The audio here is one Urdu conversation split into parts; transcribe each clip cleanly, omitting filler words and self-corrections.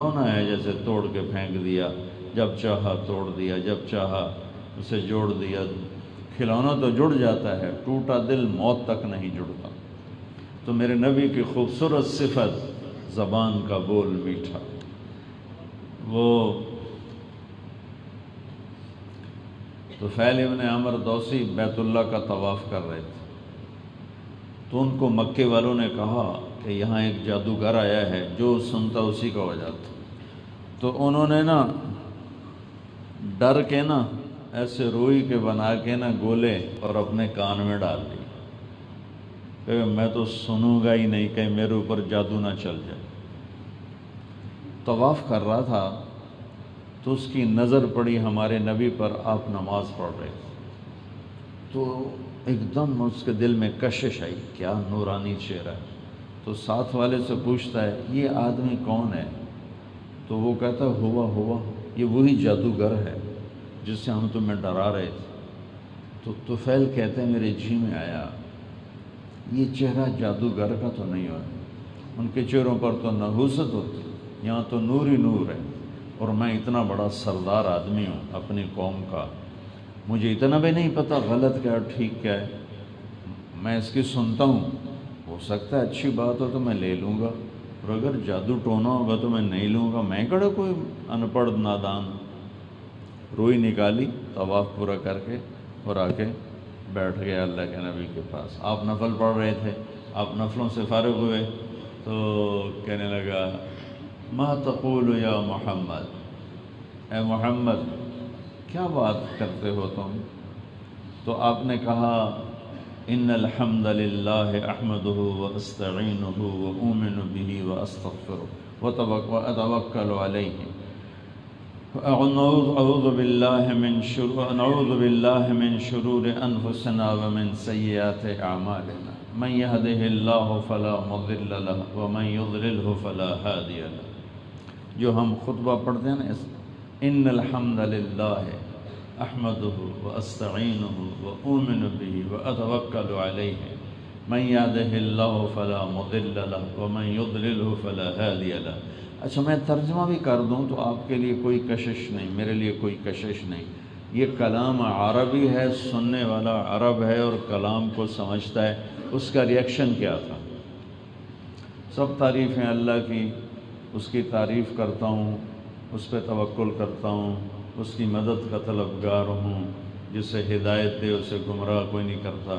ہونا ہے جیسے توڑ کے پھینک دیا، جب چاہا توڑ دیا، جب چاہا اسے جوڑ دیا۔ کھلونا تو جڑ جاتا ہے، ٹوٹا دل موت تک نہیں جڑتا۔ تو میرے نبی کی خوبصورت صفت زبان کا بول میٹھا۔ وہ طفیل ابن عمر دوسی بیت اللہ کا طواف کر رہے تھے، تو ان کو مکے والوں نے کہا کہ یہاں ایک جادوگر آیا ہے، جو سنتا اسی کا ہو جاتا۔ تو انہوں نے ڈر کے ایسے روئی کے بنا کے گولے اور اپنے کان میں ڈال دی کہ میں تو سنوں گا ہی نہیں، کہیں میرے اوپر جادو نہ چل جائے۔ طواف کر رہا تھا تو اس کی نظر پڑی ہمارے نبی پر، آپ نماز پڑھ رہے تھے، تو ایک دم اس کے دل میں کشش آئی، کیا نورانی چہرہ ہے۔ تو ساتھ والے سے پوچھتا ہے یہ آدمی کون ہے؟ تو وہ کہتا ہوا یہ وہی جادوگر ہے جس سے ہم تمہیں ڈرا رہے تھے۔ تو طفیل کہتے ہیں میرے جی میں آیا یہ چہرہ جادوگر کا تو نہیں ہوا، ان کے چہروں پر تو نحوست ہوتی، یہاں تو نور ہی نور ہے، اور میں اتنا بڑا سردار آدمی ہوں اپنی قوم کا، مجھے اتنا بھی نہیں پتہ غلط کیا ٹھیک کیا ہے، میں اس کی سنتا ہوں، ہو سکتا ہے اچھی بات ہو تو میں لے لوں گا، اور اگر جادو ٹونا ہوگا تو میں نہیں لوں گا، میں کڑا کوئی ان پڑھ نادان۔ روئی نکالی طواف پورا کر کے اور آ کے بیٹھ گیا اللہ کے نبی کے پاس۔ آپ نفل پڑھ رہے تھے، آپ نفلوں سے فارغ ہوئے تو کہنے لگا ما تقول یا محمد، اے محمد کیا بات کرتے ہو تم؟ تو آپ نے کہا ان الحمد للہ احمدہ واستعینہ واؤمن بہ واستغفرہ واتوکل علیہ اعوذ باللہ من شرور انفسنا ومن سیئات اعمالنا من یہدہ اللہ فلا مضل لہ ومن یضللہ فلا ہادی لہ۔ جو ہم خطبہ پڑھتے ہیں ان الحمد للہ احمدہ واستعینہ واؤمن بہ واتوکل علیہ من یہدہ اللہ فلا مضل لہ ومن یضللہ فلا ہادی لہ۔ اچھا میں ترجمہ بھی کر دوں تو آپ کے لیے کوئی کشش نہیں، میرے لیے کوئی کشش نہیں، یہ کلام عربی ہے، سننے والا عرب ہے اور کلام کو سمجھتا ہے۔ اس کا ریئیکشن کیا تھا؟ سب تعریفیں اللہ کی، اس کی تعریف کرتا ہوں، اس پہ توکل کرتا ہوں، اس کی مدد کا طلبگار ہوں، جسے ہدایت دے اسے گمراہ کوئی نہیں کرتا،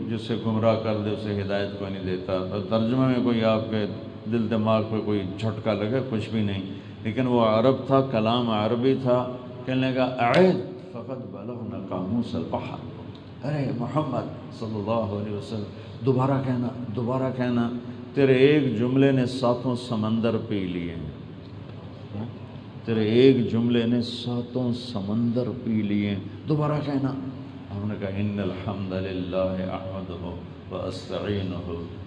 جسے گمراہ کر دے اسے ہدایت کوئی نہیں دیتا۔ اور ترجمہ میں کوئی آپ کے دل دماغ پہ کوئی جھٹکا لگے کچھ بھی نہیں، لیکن وہ عرب تھا، کلام عربی تھا۔ کہنے لگا اعد فقد بلغنا قاموس البحر، ارے محمد صلی اللہ علیہ وسلم دوبارہ کہنا، تیرے ایک جملے نے ساتوں سمندر پی لیے ہیں، تیرے ایک جملے نے ساتوں سمندر پی لیے، دوبارہ کہنا۔ ہم نے کہا ان الحمد للہ احمدہ واستعینہ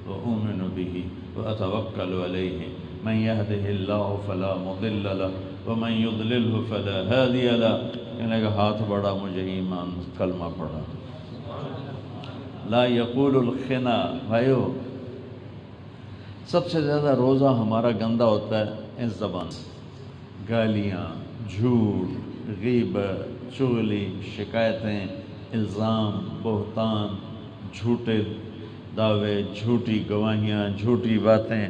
واؤمن بہ واتوکل علیہ من یہدہ اللہ فلا مضل لہ ومن یضللہ فلا ہادی لہ۔ کہنے کا ہاتھ بڑھا، مجھے ایمان کلمہ پڑھا۔ لا یقول الخنا، بھائیو سب سے زیادہ روزہ ہمارا گندا ہوتا ہے اس زبان سے، گالیاں، جھوٹ، غیبت، چغلی، شکایتیں، الزام، بہتان، جھوٹے دعوے، جھوٹی گواہیاں، جھوٹی باتیں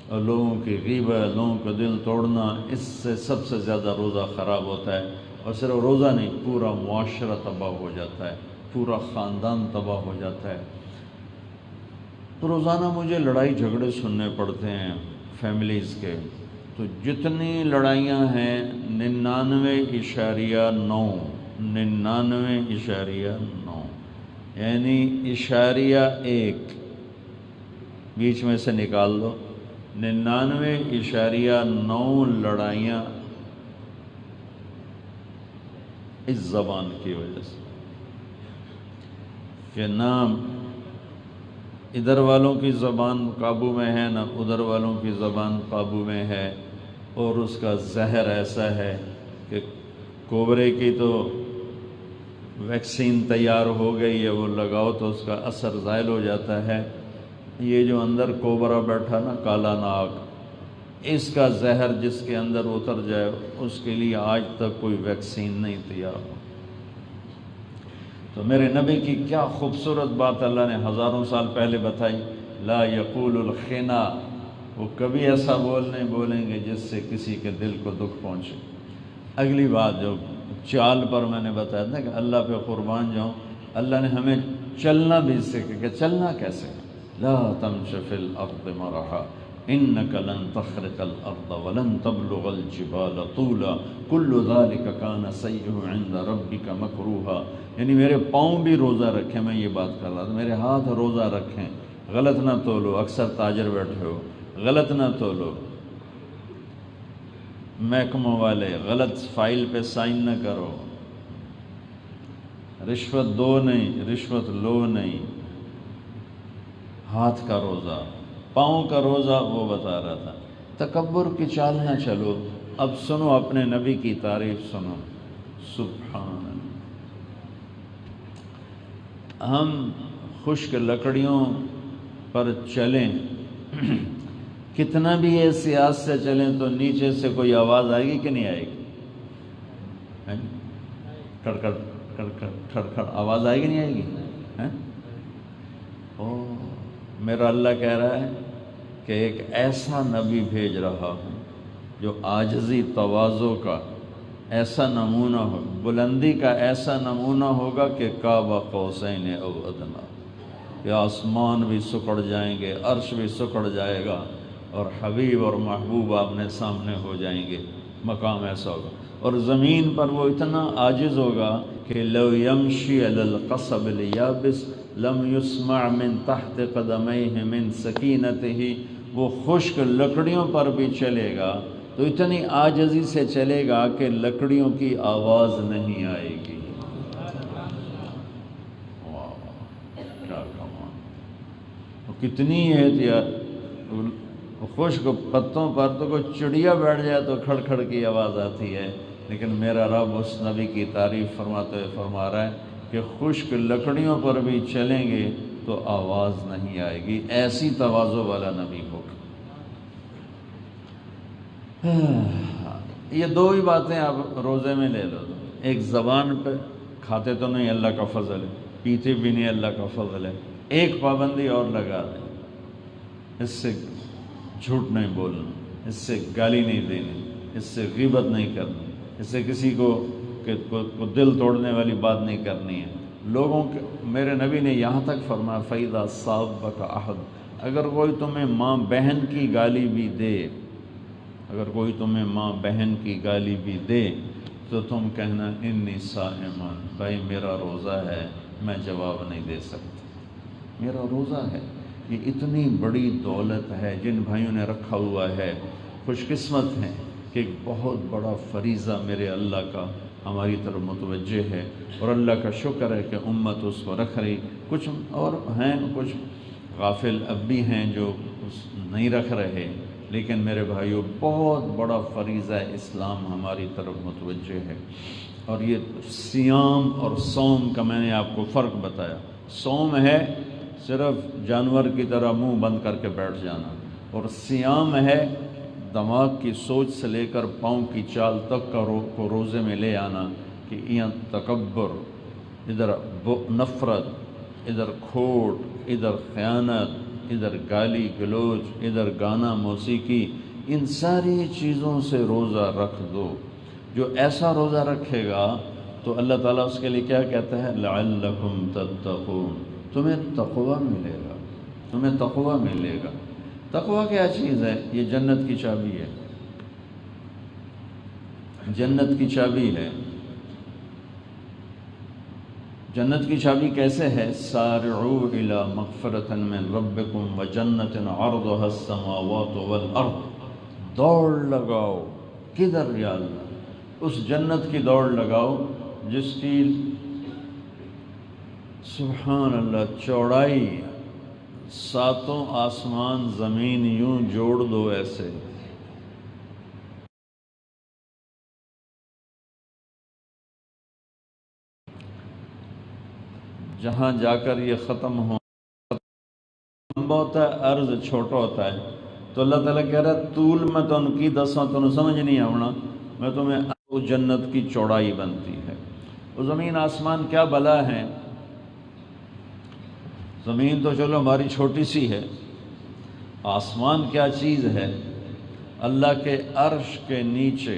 اور لوگوں کی غیبت، لوگوں کا دل توڑنا، اس سے سب سے زیادہ روزہ خراب ہوتا ہے۔ اور صرف روزہ نہیں، پورا معاشرہ تباہ ہو جاتا ہے، پورا خاندان تباہ ہو جاتا ہے۔ تو روزانہ مجھے لڑائی جھگڑے سننے پڑتے ہیں فیملیز کے، تو جتنی لڑائیاں ہیں 99.9 یعنی اشاریہ 1 بیچ میں سے نکال دو، 99.9 لڑائیاں اس زبان کی وجہ سے، کہ نہ ادھر والوں کی زبان قابو میں ہے نہ ادھر والوں کی زبان قابو میں ہے، اور اس کا زہر ایسا ہے کہ کوبرے کی تو ویکسین تیار ہو گئی ہے، وہ لگاؤ تو اس کا اثر زائل ہو جاتا ہے۔ یہ جو اندر کوبرا بیٹھا نا، کالا ناگ، اس کا زہر جس کے اندر اتر جائے اس کے لیے آج تک کوئی ویکسین نہیں تیار ہو۔ تو میرے نبی کی کیا خوبصورت بات اللہ نے ہزاروں سال پہلے بتائی، لا یقول الخنا، وہ کبھی ایسا نہیں بولیں گے جس سے کسی کے دل کو دکھ پہنچے۔ اگلی بات جو چال پر میں نے بتایا تھا کہ اللہ پہ قربان جاؤں، اللہ نے ہمیں چلنا بھی سکھا کہ چلنا کیسے، لا تمش فی الارض مرحا انک لن تخرق الارض ولن تبلغ الجبال طولا کل ذلک کان سیئہ عند ربک مکروہا، یعنی میرے پاؤں بھی روزہ رکھیں، میں یہ بات کر رہا تھا، میرے ہاتھ روزہ رکھیں، غلط نہ تولو، اکثر تاجر بیٹھے ہو، غلط نہ تولو، محکموں والے غلط فائل پہ سائن نہ کرو، رشوت دو نہیں، رشوت لو نہیں، ہاتھ کا روزہ، پاؤں کا روزہ، وہ بتا رہا تھا، تکبر کی چال نہ چلو۔ اب سنو اپنے نبی کی تعریف سنو، سبحان اللہ۔ ہم خشک لکڑیوں پر چلیں، کتنا بھی احتیاط سے چلیں تو نیچے سے کوئی آواز آئے گی کہ نہیں آئے گی؟ کھڑکھڑ کھڑکھڑ کھڑکھڑ آواز آئے گی نہیں آئے گی؟ میرا اللہ کہہ رہا ہے کہ ایک ایسا نبی بھیج رہا ہوں جو عاجزی تواضع کا ایسا نمونہ ہو، بلندی کا ایسا نمونہ ہوگا کہ قاب قوسین او ادنیٰ، کہ آسمان بھی سکڑ جائیں گے، عرش بھی سکڑ جائے گا، اور حبیب اور محبوب آمنے سامنے ہو جائیں گے، مقام ایسا ہوگا، اور زمین پر وہ اتنا عاجز ہوگا کہ لو یمشی علی القصب الیابس لم یسمع من تحت قدمیہ من سکینتہ، وہ خشک لکڑیوں پر بھی چلے گا تو اتنی عاجزی سے چلے گا کہ لکڑیوں کی آواز نہیں آئے گی۔ واہ کیا کمال، کتنی احتیاط، خشک پتوں پر تو کوئی چڑیا بیٹھ جائے تو کھڑ کھڑ کی آواز آتی ہے، لیکن میرا رب اس نبی کی تعریف فرماتے ہوئے فرما رہا ہے کہ خشک لکڑیوں پر بھی چلیں گے تو آواز نہیں آئے گی، ایسی تواضع والا نبی ہوگا۔ یہ دو ہی باتیں آپ روزے میں لے لو، ایک زبان پہ کھاتے تو نہیں، اللہ کا فضل ہے، پیتے بھی نہیں، اللہ کا فضل ہے، ایک پابندی اور لگا دیں، اس سے جھوٹ نہیں بولنا، اس سے گالی نہیں دینی، اس سے غیبت نہیں کرنی، اس سے کسی کو دل توڑنے والی بات نہیں کرنی ہے۔ لوگوں کے میرے نبی نے یہاں تک فرمایا فَإِذَا صَابَكَ أَحَدٌ، اگر کوئی تمہیں ماں بہن کی گالی بھی دے، اگر کوئی تمہیں ماں بہن کی گالی بھی دے تو تم کہنا انی صائمٌ، بھائی میرا روزہ ہے، میں جواب نہیں دے سکتا، میرا روزہ ہے۔ یہ اتنی بڑی دولت ہے جن بھائیوں نے رکھا ہوا ہے، خوش قسمت ہیں کہ ایک بہت بڑا فریضہ میرے اللہ کا ہماری طرف متوجہ ہے، اور اللہ کا شکر ہے کہ امت اس کو رکھ رہی، کچھ اور ہیں، کچھ غافل اب بھی ہیں جو نہیں رکھ رہے، لیکن میرے بھائیوں بہت بڑا فریضہ اسلام ہماری طرف متوجہ ہے۔ اور یہ صیام اور صوم کا میں نے آپ کو فرق بتایا، صوم ہے صرف جانور کی طرح منہ بند کر کے بیٹھ جانا، اور صیام ہے دماغ کی سوچ سے لے کر پاؤں کی چال تک کو روزے میں لے آنا، کہ یہاں تکبر، ادھر نفرت، ادھر کھوٹ، ادھر خیانت، ادھر گالی گلوچ، ادھر گانا موسیقی، ان ساری چیزوں سے روزہ رکھ دو۔ جو ایسا روزہ رکھے گا تو اللہ تعالیٰ اس کے لیے کیا کہتا ہے، لعلکم تتقون، تمہیں تقوی ملے گا، تمہیں تقوی ملے گا۔ تقوی کیا چیز ہے؟ یہ جنت کی چابی ہے، جنت کی چابی ہے۔ جنت کی چابی کیسے ہے؟ سارعوا الی مغفرۃ من ربکم وجنۃ عرضها السماوات والارض، دوڑ لگاؤ، کدھر یا اللہ؟ اس جنت کی دوڑ لگاؤ جس کی سبحان اللہ چوڑائی ساتوں آسمان زمین یوں جوڑ دو ایسے، جہاں جا کر یہ ختم ہو، لمبا ہوتا ہے، عرض چھوٹا ہوتا ہے، تو اللہ تعالیٰ کہہ رہا ہے طول میں تو ان کی دساں تو سمجھ نہیں آنا، میں تمہیں وہ جنت کی چوڑائی بنتی ہے۔ وہ زمین آسمان کیا بلا ہے، زمین تو چلو ہماری چھوٹی سی ہے، آسمان کیا چیز ہے۔ اللہ کے عرش کے نیچے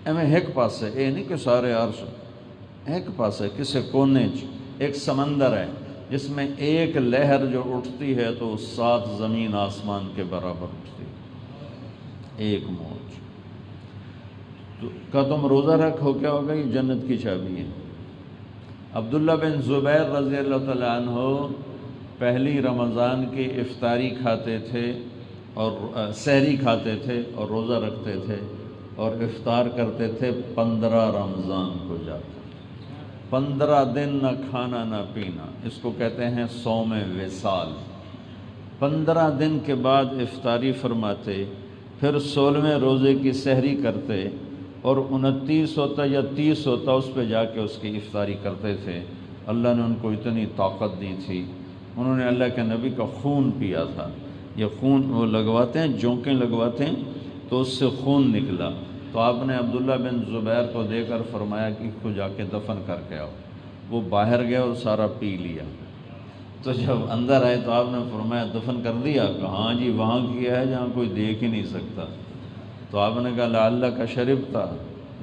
ایویں ایک پاسے یہ نہیں کہ سارے عرش، ایک پاسے کسی کونے ایک سمندر ہے جس میں ایک لہر جو اٹھتی ہے تو 7 زمین آسمان کے برابر اٹھتی ہے، ایک موج کا تم روزہ رکھو، کیا ہوگا؟ یہ جنت کی چابی ہے۔ عبداللہ بن زبیر رضی اللہ تعالیٰ عنہ پہلی رمضان کی افطاری کھاتے تھے اور سحری کھاتے تھے اور روزہ رکھتے تھے اور افطار کرتے تھے 15 رمضان کو جا کر، 15 دن نہ کھانا نہ پینا، اس کو کہتے ہیں صوم وصال۔ 15 دن کے بعد افطاری فرماتے، پھر 16ویں روزے کی سحری کرتے اور 29 ہوتا یا 30 ہوتا اس پہ جا کے اس کی افطاری کرتے تھے۔ اللہ نے ان کو اتنی طاقت دی تھی، انہوں نے اللہ کے نبی کا خون پیا تھا۔ یہ خون وہ لگواتے ہیں، جونکیں لگواتے ہیں تو اس سے خون نکلا، تو آپ نے عبداللہ بن زبیر کو دے کر فرمایا کہ اس کو جا کے دفن کر کے آؤ۔ وہ باہر گئے اور سارا پی لیا، تو جب اندر آئے تو آپ نے فرمایا دفن کر دیا؟ کہا ہاں جی، وہاں کیا ہے جہاں کوئی دیکھ ہی نہیں سکتا۔ تو آپ نے کہا لعلہ کا شرب تھا،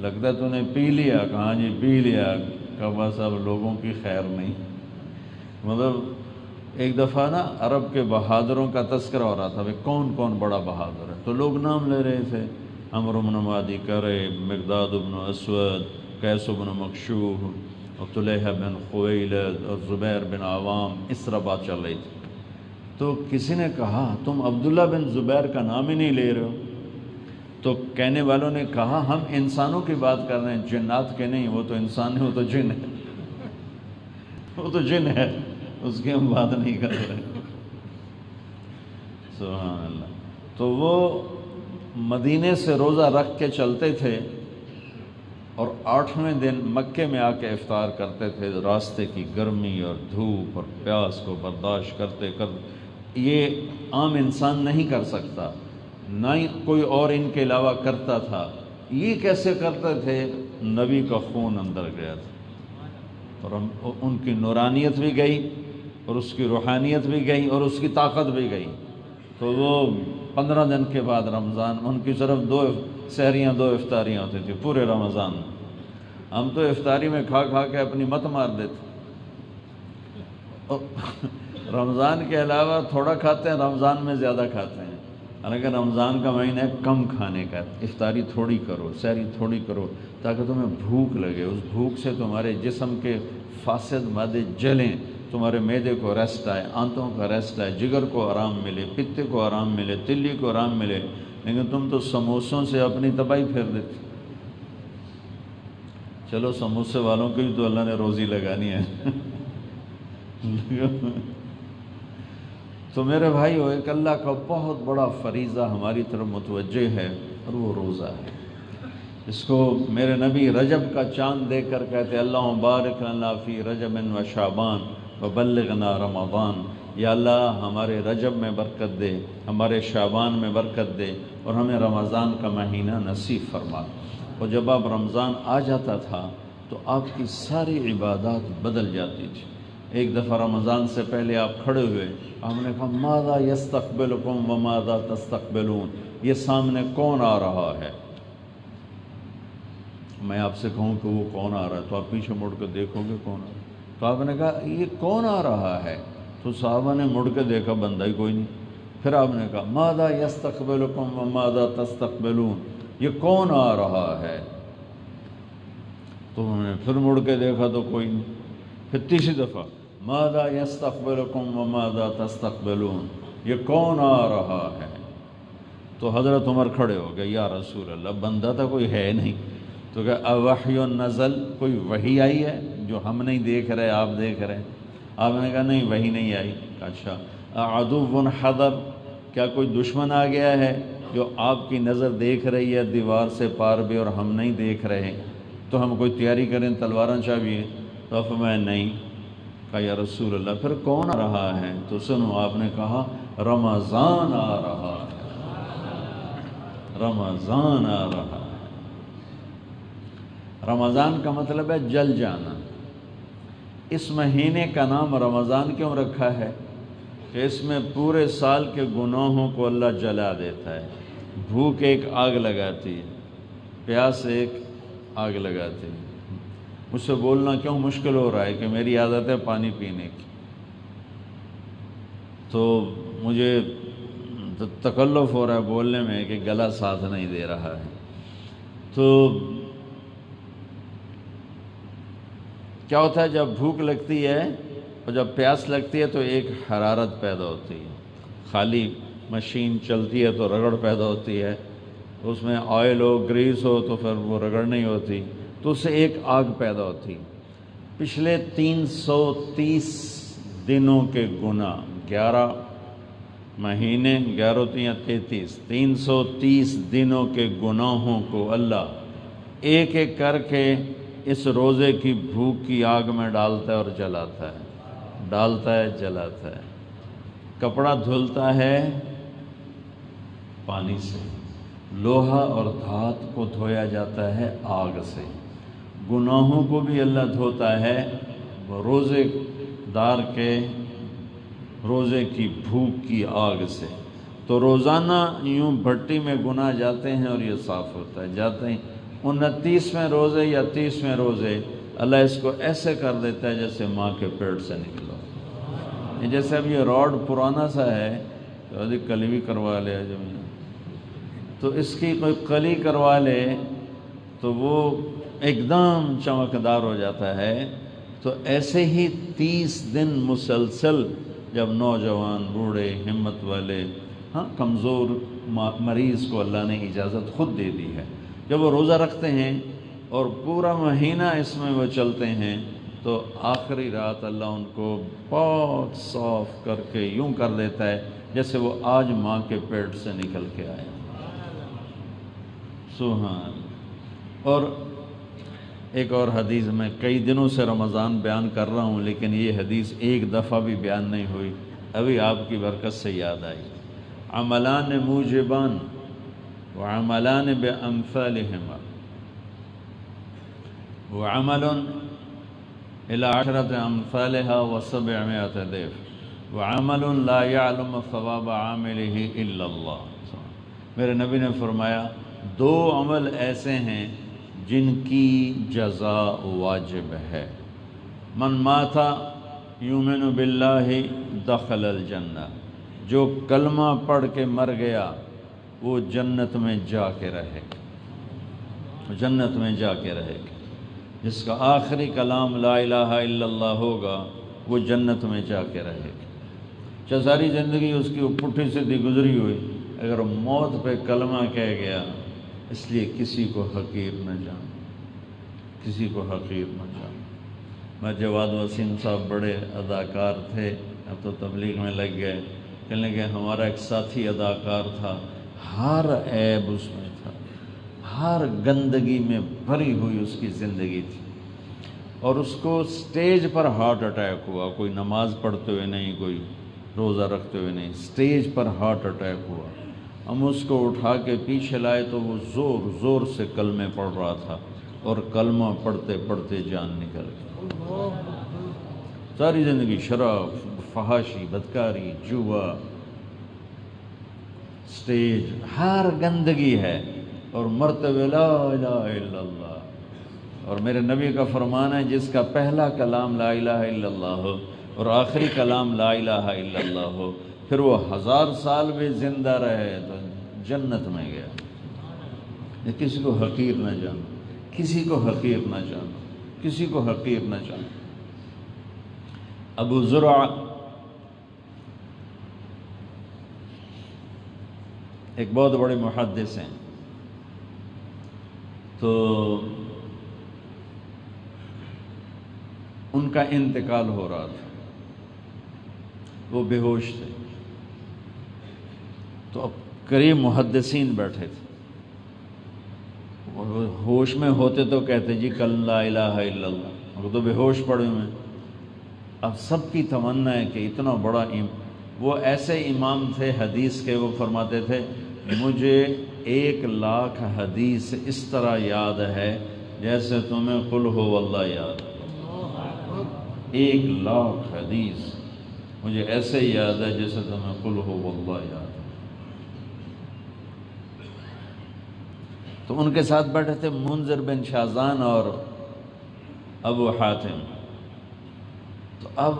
لگتا ہے تو نے پی لیا؟ کہا ہاں جی پی لیا۔ کہا بس اب لوگوں کی خیر نہیں۔ مطلب ایک دفعہ نا عرب کے بہادروں کا تذکرہ ہو رہا تھا، بھائی کون کون بڑا بہادر ہے، تو لوگ نام لے رہے تھے، عمرو بن مادی کرب، مقداد بن اسود، قیس بن مکشوح اور طلیحہ بن خویلد اور زبیر بن عوام، اس طرح بات چل رہی تھی۔ تو کسی نے کہا تم عبداللہ بن زبیر کا نام ہی نہیں لے رہے ہو؟ تو کہنے والوں نے کہا ہم انسانوں کی بات کر رہے ہیں، جنات کے نہیں، وہ تو انسان ہے، وہ تو جن ہے، وہ تو جن ہے، اس کی ہم بات نہیں کر رہے۔ سبحان اللہ۔ تو وہ مدینے سے روزہ رکھ کے چلتے تھے اور 8ویں دن مکے میں آ کے افطار کرتے تھے، راستے کی گرمی اور دھوپ اور پیاس کو برداشت کرتے کرتے۔ یہ عام انسان نہیں کر سکتا، نہ ہی کوئی اور ان کے علاوہ کرتا تھا۔ یہ کیسے کرتے تھے؟ نبی کا خون اندر گیا تھا اور ان کی نورانیت بھی گئی اور اس کی روحانیت بھی گئی اور اس کی طاقت بھی گئی۔ تو وہ 15 دن کے بعد رمضان، ان کی صرف 2 سحریاں 2 افطاریاں ہوتی تھیں پورے رمضان میں۔ ہم تو افطاری میں کھا کھا کے اپنی مت مار دیتے، رمضان کے علاوہ تھوڑا کھاتے ہیں، رمضان میں زیادہ کھاتے ہیں۔ حالانکہ رمضان کا مہینہ ہے کم کھانے کا، افطاری تھوڑی کرو، سحری تھوڑی کرو، تاکہ تمہیں بھوک لگے، اس بھوک سے تمہارے جسم کے فاسد مادے جلیں، تمہارے معدے کو ریسٹ آئے، آنتوں کا ریسٹ آئے، جگر کو آرام ملے، پتے کو آرام ملے، تلی کو آرام ملے۔ لیکن تم تو سموسوں سے اپنی تباہی پھیر دیتے۔ چلو سموسے والوں کی بھی تو اللہ نے روزی لگانی ہے۔ تو میرے بھائیو، ایک اللہ کا بہت بڑا فریضہ ہماری طرف متوجہ ہے اور وہ روزہ ہے۔ اس کو میرے نبی رجب کا چاند دیکھ کر کہتے اللہم بارک لنا فی رجب و شعبان وبلغنا رمضان۔ یا اللہ ہمارے رجب میں برکت دے، ہمارے شعبان میں برکت دے اور ہمیں رمضان کا مہینہ نصیب فرما۔ اور جب آپ رمضان آ جاتا تھا تو آپ کی ساری عبادات بدل جاتی تھی۔ ایک دفعہ رمضان سے پہلے آپ کھڑے ہوئے، آپ نے کہا ماذا یستقبلکم وماذا تستقبلون، یہ سامنے کون آ رہا ہے؟ میں آپ سے کہوں کہ وہ کون آ رہا ہے تو آپ پیچھے مڑ کے دیکھو گے کون آ رہا ہے؟ تو آپ نے کہا یہ کون آ رہا ہے؟ تو صحابہ نے مڑ کے دیکھا، بندہ ہی کوئی نہیں۔ پھر آپ نے کہا ماذا یستقبلکم وماذا تستقبلون، یہ کون آ رہا ہے؟ تو انہوں نے پھر مڑ کے دیکھا تو کوئی نہیں۔ پھر تیسری دفعہ ماذا یستقبلکم وماذا تستقبلون، یہ کون آ رہا ہے؟ تو حضرت عمر کھڑے ہو گئے، یا رسول اللہ بندہ تھا کوئی ہے نہیں۔ تو کہ اوحی نزل، کوئی وحی آئی ہے جو ہم نہیں دیکھ رہے آپ دیکھ رہے ہیں؟ آپ نے کہا نہیں وحی نہیں آئی۔ اچھا عدو حضر، کیا کوئی دشمن آ گیا ہے جو آپ کی نظر دیکھ رہی ہے دیوار سے پار بھی اور ہم نہیں دیکھ رہے، تو ہم کوئی تیاری کریں تلواراں چاہیے؟ تو میں نہیں۔ کہا یا رسول اللہ پھر کون آ رہا ہے؟ تو سنو، آپ نے کہا رمضان آ رہا ہے، رمضان آ رہا ہے۔ رمضان کا مطلب ہے جل جانا۔ اس مہینے کا نام رمضان کیوں رکھا ہے؟ کہ اس میں پورے سال کے گناہوں کو اللہ جلا دیتا ہے۔ بھوک ایک آگ لگاتی ہے، پیاس ایک آگ لگاتی ہے۔ مجھ سے بولنا کیوں مشکل ہو رہا ہے کہ میری عادت ہے پانی پینے کی، تو مجھے تکلف ہو رہا ہے بولنے میں کہ گلا ساتھ نہیں دے رہا ہے۔ تو کیا ہوتا ہے جب بھوک لگتی ہے اور جب پیاس لگتی ہے تو ایک حرارت پیدا ہوتی ہے۔ خالی مشین چلتی ہے تو رگڑ پیدا ہوتی ہے، اس میں آئل ہو گریس ہو تو پھر وہ رگڑ نہیں ہوتی، تو اس سے ایک آگ پیدا ہوتی۔ پچھلے 330 دنوں کے گناہ، 11 مہینے، 11 یا 33، 330 دنوں کے گناہوں کو اللہ ایک ایک کر کے اس روزے کی بھوک کی آگ میں ڈالتا ہے اور جلاتا ہے، ڈالتا ہے جلاتا ہے۔ کپڑا دھلتا ہے پانی سے، لوہا اور دھات کو دھویا جاتا ہے آگ سے، گناہوں کو بھی اللہ دھوتا ہے روزے دار کے روزے کی بھوک کی آگ سے۔ تو روزانہ یوں بھٹی میں گناہ جاتے ہیں اور یہ صاف ہوتا ہے، جاتے ہیں 29ویں روزے یا 30ویں روزے اللہ اس کو ایسے کر دیتا ہے جیسے ماں کے پیٹ سے نکلا۔ جیسے اب یہ راڈ پرانا سا ہے تو ادھی کلی بھی کروا لے جب، تو اس کی کوئی کلی کروا لے تو وہ ایک دم چمکدار ہو جاتا ہے۔ تو ایسے ہی 30 دن مسلسل جب نوجوان، بوڑھے، ہمت والے، کمزور مریض کو اللہ نے اجازت خود دے دی ہے، جب وہ روزہ رکھتے ہیں اور پورا مہینہ اس میں وہ چلتے ہیں تو آخری رات اللہ ان کو بہت صاف کر کے یوں کر دیتا ہے جیسے وہ آج ماں کے پیٹ سے نکل کے آئے۔ سبحان۔ اور ایک اور حدیث، میں کئی دنوں سے رمضان بیان کر رہا ہوں لیکن یہ حدیث ایک دفعہ بھی بیان نہیں ہوئی، ابھی آپ کی برکت سے یاد آئی۔ عملان موجبان وعملان بامثالہما، وعمل الى 10 امثالها و700 ضعف، وعمل لا يعلم ثواب عاملہ الا اللہ۔ میرے نبی نے فرمایا 2 عمل ایسے ہیں جن کی جزا واجب ہے۔ من مات یؤمن باللہ دخل الجنہ، جو کلمہ پڑھ کے مر گیا وہ جنت میں جا کے رہے گا، جنت میں جا کے رہے گا۔ جس کا آخری کلام لا الہ الا اللہ ہوگا وہ جنت میں جا کے رہے گا۔ چاہے ساری زندگی اس کی پٹھی سیدھی گزری ہوئی، اگر موت پہ کلمہ کہہ گیا، اس لیے کسی کو حقیر نہ جان، کسی کو حقیر نہ جان۔ میں جواد وسیم صاحب بڑے اداکار تھے، اب تو تبلیغ میں لگ گئے، کہنے لگے ہمارا ایک ساتھی اداکار تھا، ہر عیب اس میں تھا، ہر گندگی میں بھری ہوئی اس کی زندگی تھی، اور اس کو سٹیج پر ہارٹ اٹیک ہوا، کوئی نماز پڑھتے ہوئے نہیں، کوئی روزہ رکھتے ہوئے نہیں، سٹیج پر ہارٹ اٹیک ہوا۔ ہم اس کو اٹھا کے پیچھے لائے تو وہ زور زور سے کلمے پڑھ رہا تھا، اور کلمہ پڑھتے پڑھتے جان نکل گئی۔ ساری زندگی شراب، فحاشی، بدکاری، جوا، سٹیج، ہر گندگی ہے، اور مرتبہ لا الہ الا اللہ۔ اور میرے نبی کا فرمان ہے جس کا پہلا کلام لا الہ الا اللہ ہو اور آخری کلام لا الہ الا اللہ ہو، پھر وہ 1000 سال بھی زندہ رہے تو جنت میں گیا۔ کسی کو حقیر نہ جانو، کسی کو حقیر نہ جانو، کسی کو حقیر نہ جانو۔ ابو زرع ایک بہت بڑے محدث ہیں، تو ان کا انتقال ہو رہا تھا، وہ بے ہوش تھے، تو اب قریب محدثین بیٹھے تھے، وہ ہوش میں ہوتے تو کہتے جی کل لا الہ الا اللہ، وہ تو بے ہوش پڑے ہوئے ہیں۔ اب سب کی تمنا ہے کہ اتنا بڑا وہ ایسے امام تھے حدیث کے، وہ فرماتے تھے مجھے 1,00,000 حدیث اس طرح یاد ہے جیسے تمہیں قل ہو واللہ یاد ہے۔ 1,00,000 حدیث مجھے ایسے یاد ہے جیسے تمہیں قل ہو واللہ یاد ہے۔ تو ان کے ساتھ بیٹھے تھے منذر بن شازان اور ابو حاتم۔ تو اب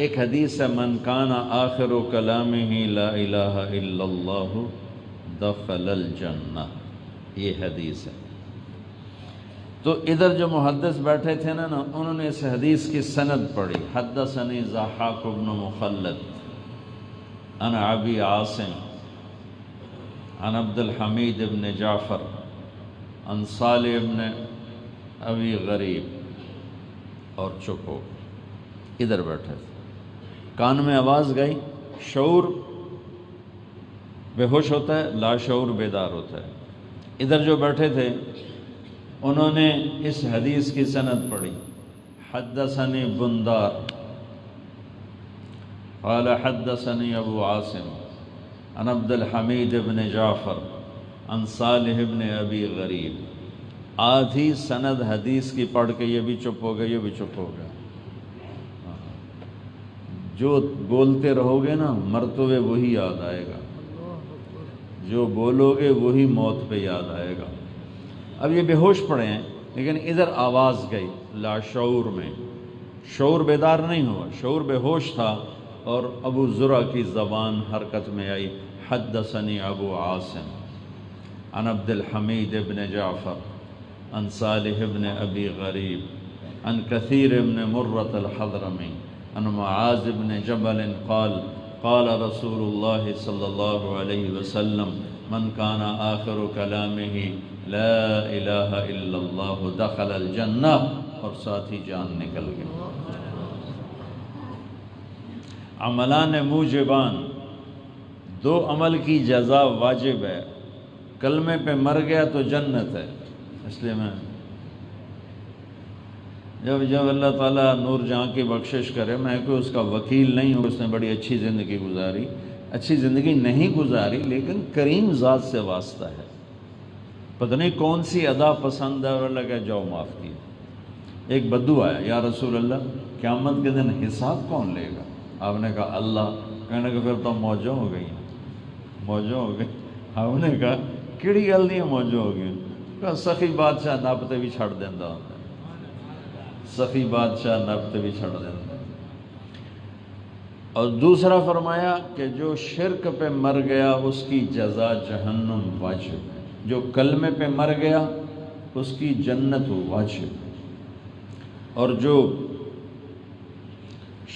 ایک حدیث ہے من کان آخر کلامہ لا الہ الا اللہ دخل الجنہ، یہ حدیث ہے۔ تو ادھر جو محدث بیٹھے تھے نا انہوں نے اس حدیث کی سند پڑھی، حدثنی ضحاک بن مخلد عن ابی عاصم عن عبد الحمید بن جعفر عن صالح بن ابی غریب، اور چپ ہو، ادھر بیٹھے تھے، کان میں آواز گئی، شعور بے ہوش ہوتا ہے، لا شعور بیدار ہوتا ہے۔ ادھر جو بیٹھے تھے انہوں نے اس حدیث کی سند پڑھی، حدثنی بندار قال حدثنی ابو عاصم عن عبد الحمید بن جعفر عن صالح بن ابی غریب۔ آدھی سند حدیث کی پڑھ کے یہ بھی چپ ہو گئے، یہ بھی چپ ہو گیا۔ جو بولتے رہو گے نا مرتبے وہی یاد آئے گا، جو بولو گے وہی موت پہ یاد آئے گا۔ اب یہ بے ہوش پڑے ہیں لیکن ادھر آواز گئی لا شعور میں، شعور بیدار نہیں ہوا، شعور بے ہوش تھا، اور ابو زرع کی زبان حرکت میں آئی، حدثنی ابو عاصم عن عبد الحمید بن جعفر عن صالح بن ابی غریب عن کثیر بن مرۃ الحضرمی عن معاذ بن جبل قال قال رسول اللہ صلی اللہ علیہ وسلم من کان آخر کلامہ لا الہ الا اللہ دخل الجنہ، اور ساتھی جان نکل گئی۔ عملان موجبان، دو عمل کی جزا واجب ہے، کلمے پہ مر گیا تو جنت ہے۔ اس لیے میں جب اللہ تعالیٰ نور جہاں کی بخشش کرے، میں کوئی اس کا وکیل نہیں ہوں، اس نے بڑی اچھی زندگی گزاری، اچھی زندگی نہیں گزاری لیکن کریم ذات سے واسطہ ہے، پتہ نہیں کون سی ادا پسند ہے، اور اللہ کہ جاؤ معاف کیے۔ ایک بدو آیا، یا رسول اللہ قیامت کے دن حساب کون لے گا؟ آپ نے کہا اللہ۔ کہنے کہ پھر تو موجوں ہو گئی، موجوں ہو گئی۔ آپ نے کہا کیڑی گل نہیں موجوں ہو گئی؟ کہا سخی بادشاہ نبتے بھی چھڑ دیندہ ہوتا ہے، سخی بادشاہ نبتے بھی چھڑ دیندہ۔ اور دوسرا فرمایا کہ جو شرک پہ مر گیا اس کی جزا جہنم واجب ہے، جو کلمے پہ مر گیا اس کی جنت واجب ہے، اور جو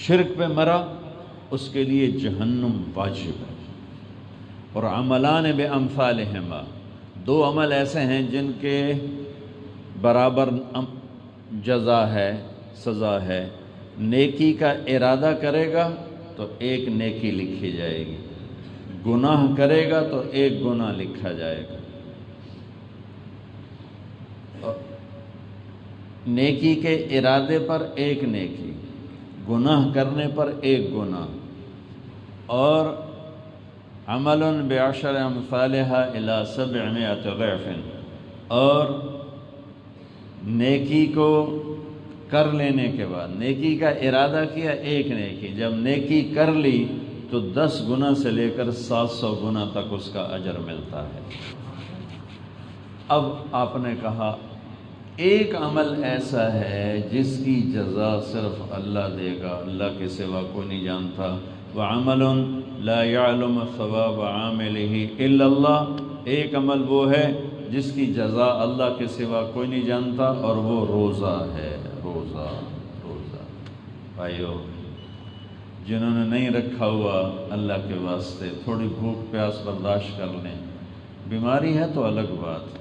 شرک پہ مرا اس کے لیے جہنم واجب ہے۔ اور عملان بامثالہما، دو عمل ایسے ہیں جن کے برابر جزا ہے، سزا ہے۔ نیکی کا ارادہ کرے گا تو ایک نیکی لکھی جائے گی، گناہ کرے گا تو ایک گناہ لکھا جائے گا۔ نیکی کے ارادے پر ایک نیکی، گناہ کرنے پر ایک گناہ۔ اور عمل بعشر امثالها الى 700 ضعف، اور نیکی کو کر لینے کے بعد، نیکی کا ارادہ کیا ایک نیکی، جب نیکی کر لی تو 10 گنا سے لے کر 700 گنا تک اس کا اجر ملتا ہے۔ اب آپ نے کہا ایک عمل ایسا ہے جس کی جزا صرف اللہ دے گا، اللہ کے سوا کوئی نہیں جانتا۔ وعمل لا يعلم ثواب عاملہ الا اللہ، ایک عمل وہ ہے جس کی جزا اللہ کے سوا کوئی نہیں جانتا، اور وہ روزہ ہے۔ روزہ بھائیو، جنہوں نے نہیں رکھا ہوا اللہ کے واسطے تھوڑی بھوک پیاس برداشت کر لیں، بیماری ہے تو الگ بات،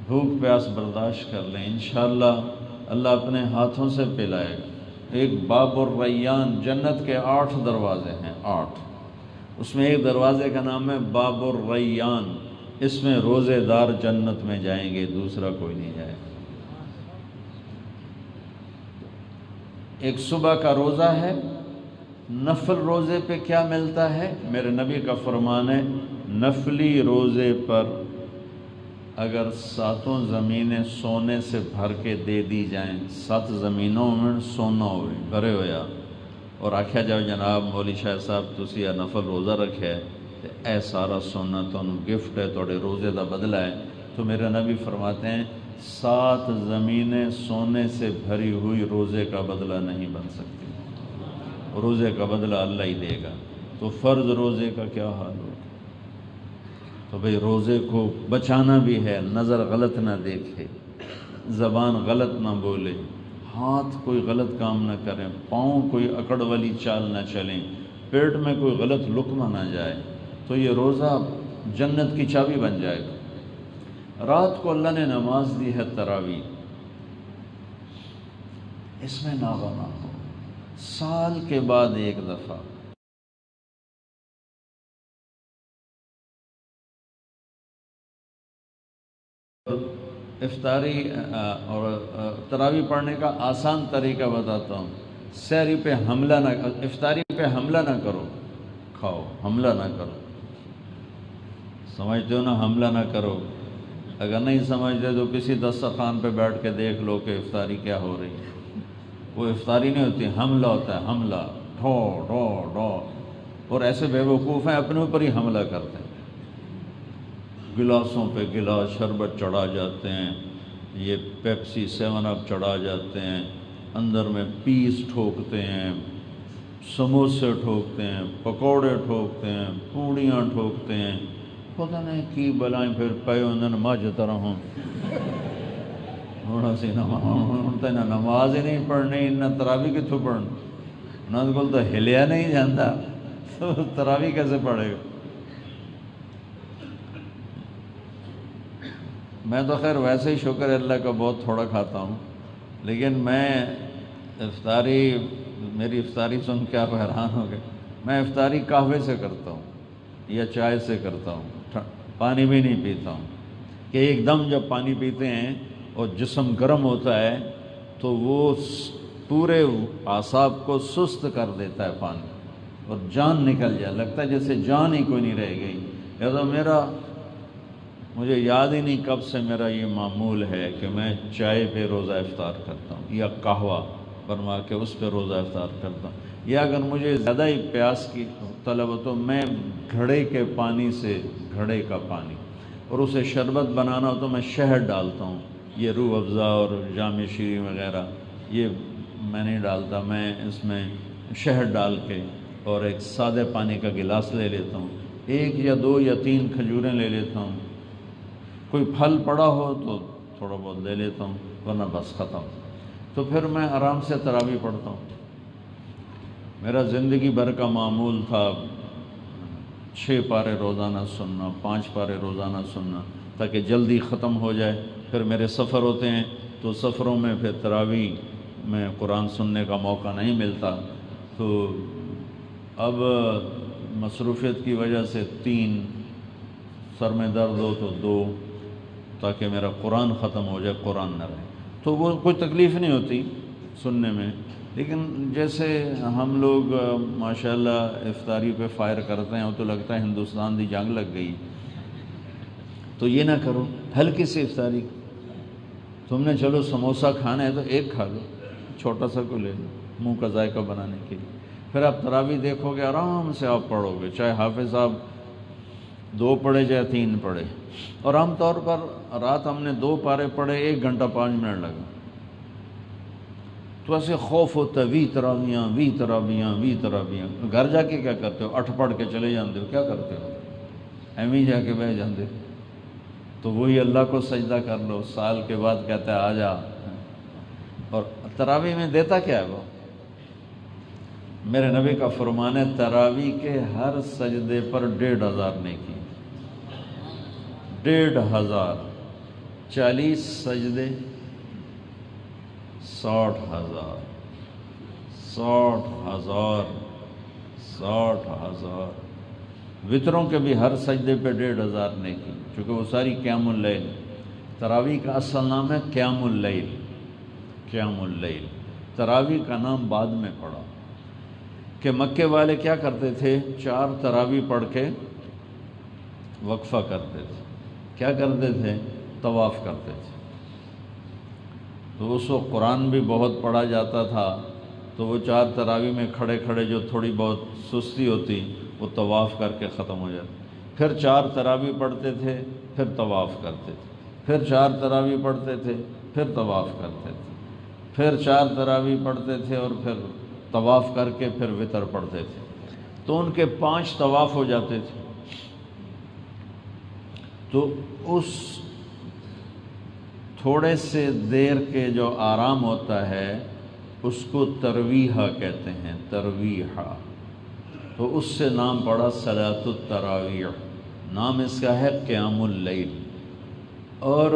بھوک پیاس برداشت کر لیں، انشاءاللہ اللہ اپنے ہاتھوں سے پلائے گا۔ ایک باب الریان، جنت کے 8 دروازے ہیں، 8، اس میں ایک دروازے کا نام ہے باب الریان، اس میں روزے دار جنت میں جائیں گے، دوسرا کوئی نہیں جائے گا۔ ایک صبح کا روزہ ہے نفل روزے پہ کیا ملتا ہے؟ میرے نبی کا فرمان ہے نفلی روزے پر اگر 7 زمینیں سونے سے بھر کے دے دی جائیں، 7 زمینوں میں سونا ہوئے بھرے ہویا اور آکھیا جاؤ جناب مولوی شاہ صاحب تسی یہ نفل روزہ رکھے ہے تے اے سارا سونا تانوں گفٹ ہے، تھوڑے روزے دا بدلہ ہے، تو میرے نبی فرماتے ہیں 7 زمینیں سونے سے بھری ہوئی روزے کا بدلہ نہیں بن سکتی، روزے کا بدلہ اللہ ہی دے گا۔ تو فرض روزے کا کیا حال ہوگا؟ تو بھئی روزے کو بچانا بھی ہے، نظر غلط نہ دیکھے، زبان غلط نہ بولے، ہاتھ کوئی غلط کام نہ کریں، پاؤں کوئی اکڑ والی چال نہ چلیں، پیٹ میں کوئی غلط لقمہ نہ جائے، تو یہ روزہ جنت کی چابی بن جائے گا۔ رات کو اللہ نے نماز دی ہے تراویح، اس میں ناغہ نہ ہو، سال کے بعد ایک دفعہ افطاری اور تراویح پڑھنے کا آسان طریقہ بتاتا ہوں۔ سحری پہ حملہ نہ، افطاری پہ حملہ نہ کرو، کھاؤ، حملہ نہ کرو۔ سمجھتے ہو نا، حملہ نہ کرو۔ اگر نہیں سمجھتے تو کسی دسترخوان پہ بیٹھ کے دیکھ لو کہ افطاری کیا ہو رہی ہے۔ وہ افطاری نہیں ہوتی، حملہ ہوتا ہے، حملہ، ڈھو ڈھو ڈھو، اور ایسے بے وقوف ہیں اپنے اوپر ہی حملہ کرتے ہیں، گلاسوں پہ گلاس شربت چڑھا جاتے ہیں، یہ پیپسی 7 اپ چڑھا جاتے ہیں، اندر میں پیس ٹھوکتے ہیں، سموسے ٹھوکتے ہیں، پکوڑے ٹھوکتے ہیں، پوڑیاں ٹھوکتے ہیں، پتہ نہیں کی بلائیں پھر پے انہوں نے مجھ طرح ہوں نہ نماز ہی نہیں پڑھنی، نہ تراویح کتوں پڑھنی، انہوں کو تو ہلیا نہیں جاتا تو تراویح کیسے پڑھے گا؟ میں تو خیر ویسے ہی شکر اللہ کا بہت تھوڑا کھاتا ہوں، لیکن میں افطاری، میری افطاری سن کے آپ حیران ہو گئے، میں افطاری قہوے سے کرتا ہوں یا چائے سے کرتا ہوں، پانی بھی نہیں پیتا ہوں، کہ ایک دم جب پانی پیتے ہیں اور جسم گرم ہوتا ہے تو وہ پورے اعصاب کو سست کر دیتا ہے پانی، اور جان نکل جائے، لگتا ہے جیسے جان ہی کوئی نہیں رہ گئی۔ یا تو مجھے یاد ہی نہیں کب سے میرا یہ معمول ہے کہ میں چائے پہ روزہ افطار کرتا ہوں یا قہوہ بنوا کے اس پہ روزہ افطار کرتا ہوں، یا اگر مجھے زیادہ ہی پیاس کی طلب ہو تو میں گھڑے کے پانی سے، گھڑے کا پانی، اور اسے شربت بنانا ہو تو میں شہد ڈالتا ہوں، یہ روح افزا اور جام شیریں وغیرہ یہ میں نہیں ڈالتا، میں اس میں شہد ڈال کے اور ایک سادے پانی کا گلاس لے لیتا ہوں، 1 یا 2 یا 3 کھجوریں لے لیتا ہوں، کوئی پھل پڑا ہو تو تھوڑا بہت لے لیتا ہوں، ورنہ بس ختم۔ تو پھر میں آرام سے تراویح پڑھتا ہوں۔ میرا زندگی بھر کا معمول تھا 6 پارے روزانہ سننا، 5 پارے روزانہ سننا، تاکہ جلدی ختم ہو جائے۔ پھر میرے سفر ہوتے ہیں تو سفروں میں پھر تراویح میں قرآن سننے کا موقع نہیں ملتا، تو اب مصروفیت کی وجہ سے 3، سر میں درد ہو تو 2، تاکہ میرا قرآن ختم ہو جائے، قرآن نہ رہے، تو وہ کوئی تکلیف نہیں ہوتی سننے میں۔ لیکن جیسے ہم لوگ ماشاءاللہ افطاری پہ فائر کرتے ہیں، وہ تو لگتا ہے ہندوستان دی جنگ لگ گئی، تو یہ نہ کرو، ہلکی سی افطاری۔ تم نے چلو سموسہ کھانا ہے تو 1 کھا لو، چھوٹا سا کو لے لو منہ کا ذائقہ بنانے کے لیے، پھر آپ تراویح دیکھو گے آرام سے آپ پڑھو گے، چاہے حافظ صاحب 2 پڑھے چاہے 3 پڑھے، اور عام طور پر رات ہم نے 2 پارے پڑھے، 1 گھنٹہ 5 منٹ لگا، تو ایسے خوف ہوتا ہے، وی تراویاں، گھر جا کے کیا کرتے ہو؟ 8 پڑھ کے چلے جاندے ہو، کیا کرتے ہو؟ ایویں جا کے بہ جاندے ہو، تو وہی اللہ کو سجدہ کر لو، سال کے بعد کہتا ہے آ جا۔ اور تراویح میں دیتا کیا ہے وہ؟ میرے نبی کا فرمان ہے تراویح کے ہر سجدے پر 1500 نیکی، 1500، 40 سجدے 60,000، 60,000، وطروں کے بھی ہر سجدے پہ 1500 نیکی، چونکہ وہ ساری قیام اللیل، تراویح کا اصل نام ہے قیام اللیل، قیام اللیل، تراویح کا نام بعد میں پڑا، کہ مکے والے کیا کرتے تھے، 4 تراویح پڑھ کے وقفہ کرتے تھے. کیا کرتے تھے؟ طواف کرتے تھے. تو اس وقت قرآن بھی بہت پڑھا جاتا تھا، تو وہ 4 تراویح میں کھڑے کھڑے جو تھوڑی بہت سستی ہوتی وہ طواف کر کے ختم ہو جاتی. پھر 4 تراویح پڑھتے تھے، پھر طواف کرتے تھے. پھر 4 تراویح پڑھتے تھے، پھر طواف کرتے تھے. پھر 4 تراویح پڑھتے تھے اور پھر طواف کر کے پھر وتر پڑھتے تھے. تو ان کے 5 طواف ہو جاتے تھے. تو اس تھوڑے سے دیر کے جو آرام ہوتا ہے اس کو ترویحہ کہتے ہیں، ترویحہ. تو اس سے نام پڑا صلاۃ التراویح. نام اس کا ہے قیام اللیل. اور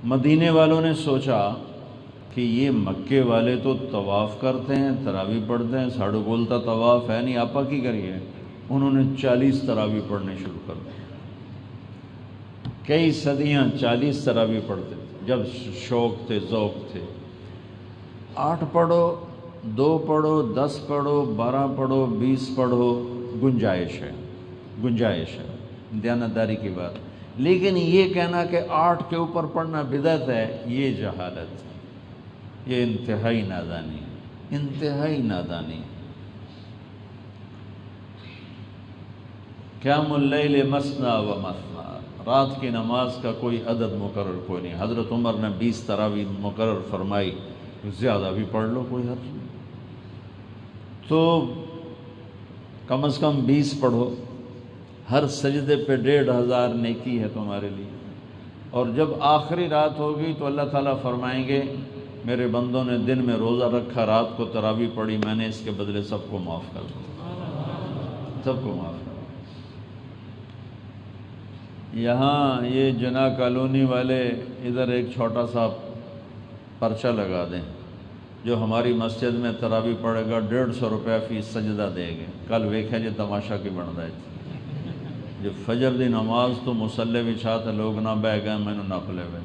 مدینے والوں نے سوچا کہ یہ مکے والے تو طواف کرتے ہیں، تراویح پڑھتے ہیں، ساڑھو بولتا طواف ہے نہیں، آپا کی کریے. انہوں نے 40 تراویح پڑھنے شروع کر دی. کئی صدیاں 40 تراویح پڑھتے تھے جب شوق تھے، ذوق تھے. 8 پڑھو، 2 پڑھو، 10 پڑھو، 12 پڑھو، 20 پڑھو، گنجائش ہے، گنجائش ہے، دیانتداری کی بات. لیکن یہ کہنا کہ 8 کے اوپر پڑھنا بدعت ہے، یہ جہالت ہے، یہ انتہائی نادانی ہے، انتہائی نادانی ہے. قیام اللیل مثنی و مثنی، رات کی نماز کا کوئی عدد مقرر کوئی نہیں. حضرت عمر نے 20 تراویح مقرر فرمائی، زیادہ بھی پڑھ لو کوئی حرج نہیں. تو کم از کم 20 پڑھو. ہر سجدے پہ 1500 نیکی ہے تمہارے لیے. اور جب آخری رات ہوگی تو اللہ تعالیٰ فرمائیں گے میرے بندوں نے دن میں روزہ رکھا، رات کو تراویح پڑھی، میں نے اس کے بدلے سب کو معاف کر دیا، سب کو معاف کر دیا. یہاں یہ جناح کالونی والے ادھر ایک چھوٹا سا پرچہ لگا دیں، جو ہماری مسجد میں تراویح پڑھے گا 150 روپے فی سجدہ دے گے. کل ویکھے جی تماشا کی بنتا ہے. جو فجر دی نماز تو مسلے بھی چاہتے لوگ نہ بہ گئے، میں نے نپ لے ہوئے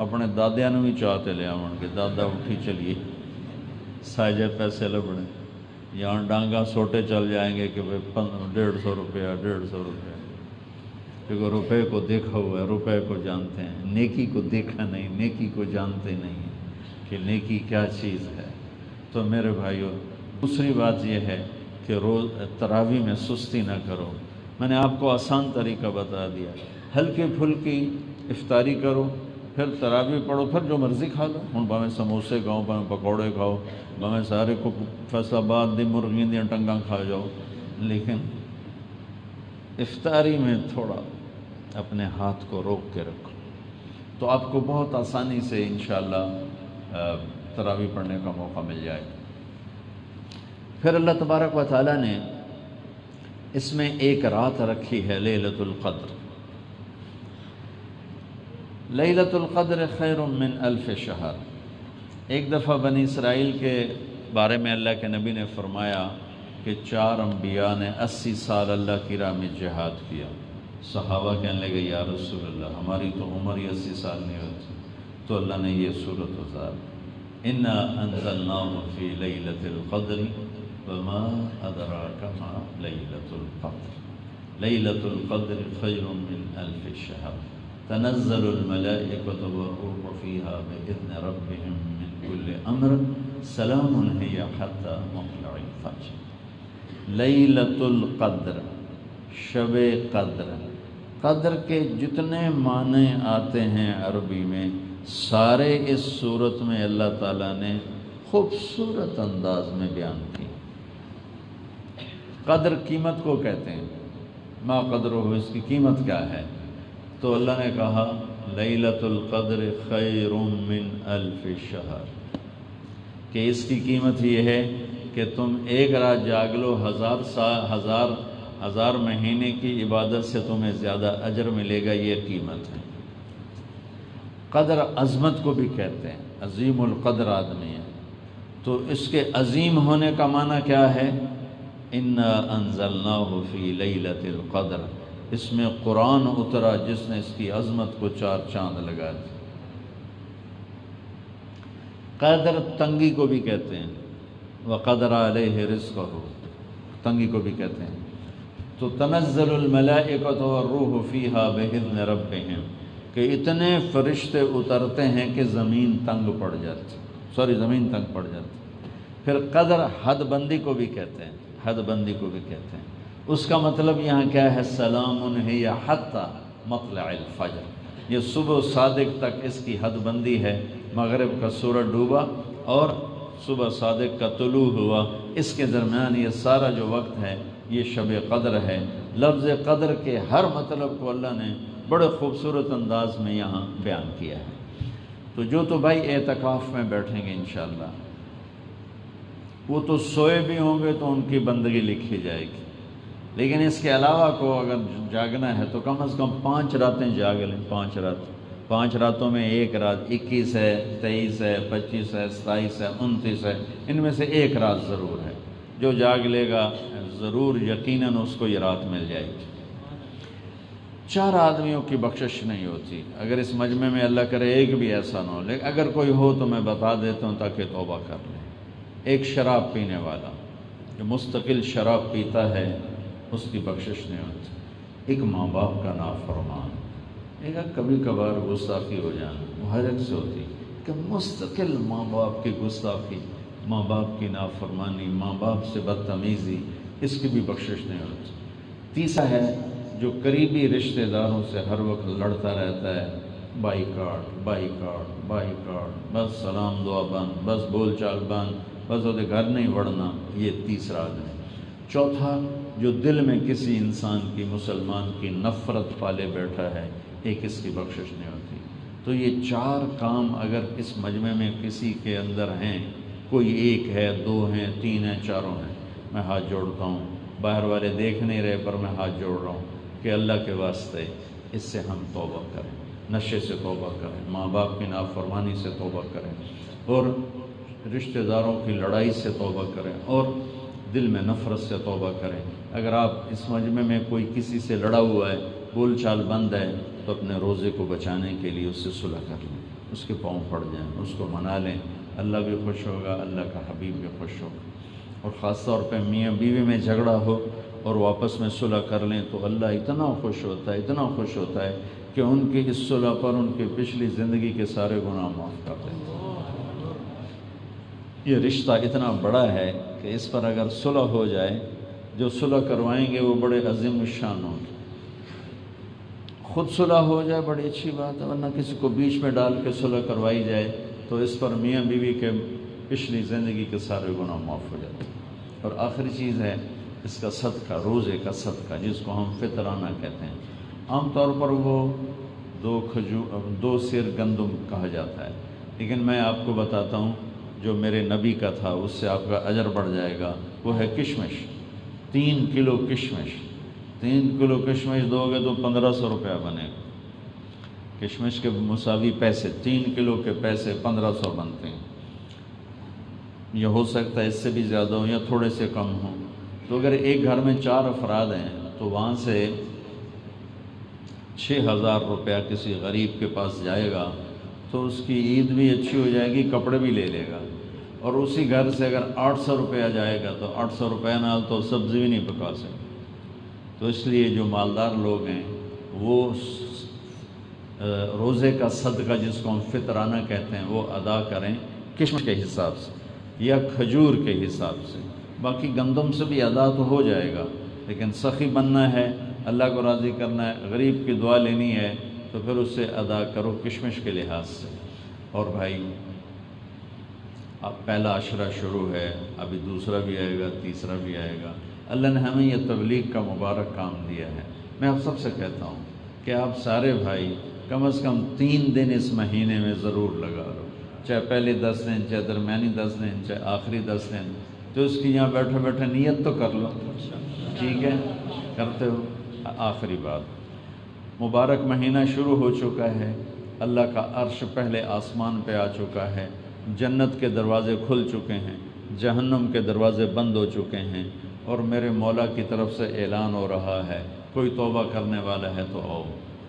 اپنے دادیاں بھی چاہتے لے آن کے دادا اٹھی چلیے ساجے پیسے لبنے، یہاں ڈانگا سوٹے چل جائیں گے کہ 150 روپیہ 150 روپیہ. کیونکہ روپے کو دیکھا ہوا ہے، روپے کو جانتے ہیں، نیکی کو دیکھا نہیں، نیکی کو جانتے نہیں کہ نیکی کیا چیز ہے. تو میرے بھائیو، دوسری بات یہ ہے کہ روز تراویح میں سستی نہ کرو. میں نے آپ کو آسان طریقہ بتا دیا. ہلکی پھلکی افطاری کرو، پھر تراویح پڑھو، پھر جو مرضی کھا لو. ہوں بھاویں سموسے کھاؤ، بھاویں پکوڑے کھاؤ، بھاویں سارے کو فیصل آباد دی مرغیاں دیاں ٹنگاں کھا جاؤ، لیکن افطاری میں تھوڑا اپنے ہاتھ کو روک کے رکھو تو آپ کو بہت آسانی سے انشاءاللہ تراویح پڑھنے کا موقع مل جائے. پھر اللہ تبارک و تعالیٰ نے اس میں ایک رات رکھی ہے لیلۃ القدر. لیلۃ القدر خیر من 1000 شہر. ایک دفعہ بنی اسرائیل کے بارے میں اللہ کے نبی نے فرمایا کہ 4 انبیاء نے 80 سال اللہ کی راہ میں جہاد کیا. صحابہ کہنے لگے یا رسول اللہ ہماری تو عمر ہی 80 سال نہیں ہوتی. تو اللہ نے یہ صورت اتاری، انا انزلناہ فی لیلۃ القدر وما ادراک ما لیلۃ القدر. لیلۃ القدر خیر من 1000 شہر تنزل الملائکۃ والروح فیہا بإذن ربہم من کل امر سلام ہی حتی مطلع الفجر. لیلۃ القدر، شب قدر. قدر کے جتنے معنی آتے ہیں عربی میں سارے اس صورت میں اللہ تعالیٰ نے خوبصورت انداز میں بیان کی. قدر قیمت کو کہتے ہیں، ما قدر ہو، اس کی قیمت کیا ہے؟ تو اللہ نے کہا لیلۃ القدر خیر من 1000 شہر، کہ اس کی قیمت یہ ہے کہ تم ایک رات جاگ لو، 1000 مہینے کی عبادت سے تمہیں زیادہ اجر ملے گا. یہ قیمت ہے. قدر عظمت کو بھی کہتے ہیں، عظیم القدر آدمی ہے. تو اس کے عظیم ہونے کا معنی کیا ہے؟ انا انزلناہ فی لیلۃ القدر. اس میں قرآن اترا جس نے اس کی عظمت کو 4 چاند لگا دی. قدر تنگی کو بھی کہتے ہیں. وقدر علیہ رزقہ، تنگی کو بھی کہتے ہیں۔ تو تنزل الملائکۃ والروح فیہا بإذن ربہم، کہ اتنے فرشتے اترتے ہیں کہ زمین تنگ پڑ جاتی، زمین تنگ پڑ جاتی۔ پھر قدر حد بندی کو بھی کہتے ہیں، حد بندی کو بھی کہتے ہیں۔ اس کا مطلب یہاں کیا ہے؟ سلام ہی حتی مطلع الفجر، یہ صبح صادق تک اس کی حد بندی ہے۔ مغرب کا سورج ڈوبا اور صبح صادق کا طلوع ہوا، اس کے درمیان یہ سارا جو وقت ہے یہ شب قدر ہے۔ لفظ قدر کے ہر مطلب کو اللہ نے بڑے خوبصورت انداز میں یہاں بیان کیا ہے۔ تو جو تو بھائی اعتکاف میں بیٹھیں گے انشاءاللہ، وہ تو سوئے بھی ہوں گے تو ان کی بندگی لکھی جائے گی، لیکن اس کے علاوہ کو اگر جاگنا ہے تو کم از کم 5 راتیں جاگ لیں۔ 5 راتوں میں ایک رات 21 ہے، 23 ہے، 25 ہے، 27 ہے، 29 ہے، ان میں سے ایک رات ضرور ہے۔ جو جاگ لے گا ضرور یقیناً اس کو یہ رات مل جائے گی۔ 4 آدمیوں کی بخشش نہیں ہوتی، اگر اس مجمع میں اللہ کرے ایک بھی ایسا نہ ہو، لیکن اگر کوئی ہو تو میں بتا دیتا ہوں تاکہ توبہ کر لیں۔ ایک شراب پینے والا جو مستقل شراب پیتا ہے اس کی بخشش نہیں ہوتی۔ ایک ماں باپ کا نافرمان، ایک کبھی کبھار گستاخی ہو جانا، وہ ہر ایک سے ہوتی، کہ مستقل ماں باپ کی گستاخی، ماں باپ کی نافرمانی، ماں باپ سے بدتمیزی، اس کی بھی بخشش نہیں ہوتی۔ تیسرا ہے جو قریبی رشتہ داروں سے ہر وقت لڑتا رہتا ہے، بائی کاٹ، بس سلام دعا بند، بس بول چال بند، بس وہ گھر نہیں بڑھنا، یہ تیسرا آدمی۔ چوتھا جو دل میں کسی انسان کی، مسلمان کی نفرت پالے بیٹھا ہے، ایک اس کی بخشش نہیں ہوتی۔ تو یہ 4 کام اگر اس مجمع میں کسی کے اندر ہیں، کوئی ایک ہے، 2 ہیں، 3 ہیں، 4 ہیں، میں ہاتھ جوڑتا ہوں، باہر والے دیکھ نہیں رہے پر میں ہاتھ جوڑ رہا ہوں کہ اللہ کے واسطے اس سے ہم توبہ کریں، نشے سے توبہ کریں، ماں باپ کی نافرمانی سے توبہ کریں، اور رشتہ داروں کی لڑائی سے توبہ کریں، اور دل میں نفرت سے توبہ کریں۔ اگر آپ اس مجمع میں کوئی کسی سے لڑا ہوا ہے، بول چال بند ہے، تو اپنے روزے کو بچانے کے لیے اس سے صلح کر لیں، اس کے پاؤں پڑ جائیں، اس کو منا لیں، اللہ بھی خوش ہوگا، اللہ کا حبیب بھی خوش ہوگا۔ اور خاص طور پہ میاں بیوی میں جھگڑا ہو اور واپس میں صلح کر لیں تو اللہ اتنا خوش ہوتا ہے کہ ان کی اس صلح پر ان کی پچھلی زندگی کے سارے گناہ معاف کر دیتے ہیں۔ یہ رشتہ اتنا بڑا ہے کہ اس پر اگر صلح ہو جائے، جو صلح کروائیں گے وہ بڑے عظیم الشان ہوں گے۔ خود صلح ہو جائے بڑی اچھی بات ہے، ورنہ کسی کو بیچ میں ڈال کے صلح کروائی جائے تو اس پر میاں بیوی کے پچھلی زندگی کے سارے گناہ معاف ہو جاتے ہیں۔ اور آخری چیز ہے اس کا صدقہ، روزے کا صدقہ، جس کو ہم فطرانہ کہتے ہیں۔ عام طور پر وہ 2 سیر گندم کہا جاتا ہے، لیکن میں آپ کو بتاتا ہوں جو میرے نبی کا تھا، اس سے آپ کا اجر بڑھ جائے گا، وہ ہے کشمش۔ 3 کلو کشمش، 3 کلو کشمش دو گے تو 1500 روپیہ بنے گا۔ کشمش کے مساوی پیسے، 3 کلو کے پیسے 1500 بنتے ہیں۔ یہ ہو سکتا ہے اس سے بھی زیادہ ہوں یا تھوڑے سے کم ہوں۔ تو اگر ایک گھر میں 4 افراد ہیں تو وہاں سے 6000 روپیہ کسی غریب کے پاس جائے گا تو اس کی عید بھی اچھی ہو جائے گی، کپڑے بھی لے لے گا۔ اور اسی گھر سے اگر 800 روپیہ جائے گا تو 800 روپیہ نال تو سبزی بھی نہیں پکا سکتے۔ تو اس لیے جو مالدار لوگ ہیں وہ روزے کا صدقہ، جس کو ہم فطرانہ کہتے ہیں، وہ ادا کریں کشمش کے حساب سے یا کھجور کے حساب سے۔ باقی گندم سے بھی ادا تو ہو جائے گا، لیکن سخی بننا ہے، اللہ کو راضی کرنا ہے، غریب کی دعا لینی ہے تو پھر اس سے ادا کرو کشمش کے لحاظ سے۔ اور بھائی اب پہلا عشرہ شروع ہے، ابھی دوسرا بھی آئے گا، تیسرا بھی آئے گا۔ اللہ نے ہمیں یہ تبلیغ کا مبارک کام دیا ہے۔ میں آپ سب سے کہتا ہوں کہ آپ سارے بھائی کم از کم 3 دن اس مہینے میں ضرور لگا لو، چاہے پہلے 10 دن، چاہے درمیانی 10 دن، چاہے آخری 10 دن، تو اس کی یہاں بیٹھے بیٹھے نیت تو کر لو، ٹھیک ہے؟ کرتے ہو؟ آخری بات، مبارک مہینہ شروع ہو چکا ہے، اللہ کا عرش پہلے آسمان پہ آ چکا ہے، جنت کے دروازے کھل چکے ہیں، جہنم کے دروازے بند ہو چکے ہیں، اور میرے مولا کی طرف سے اعلان ہو رہا ہے، کوئی توبہ کرنے والا ہے تو آؤ،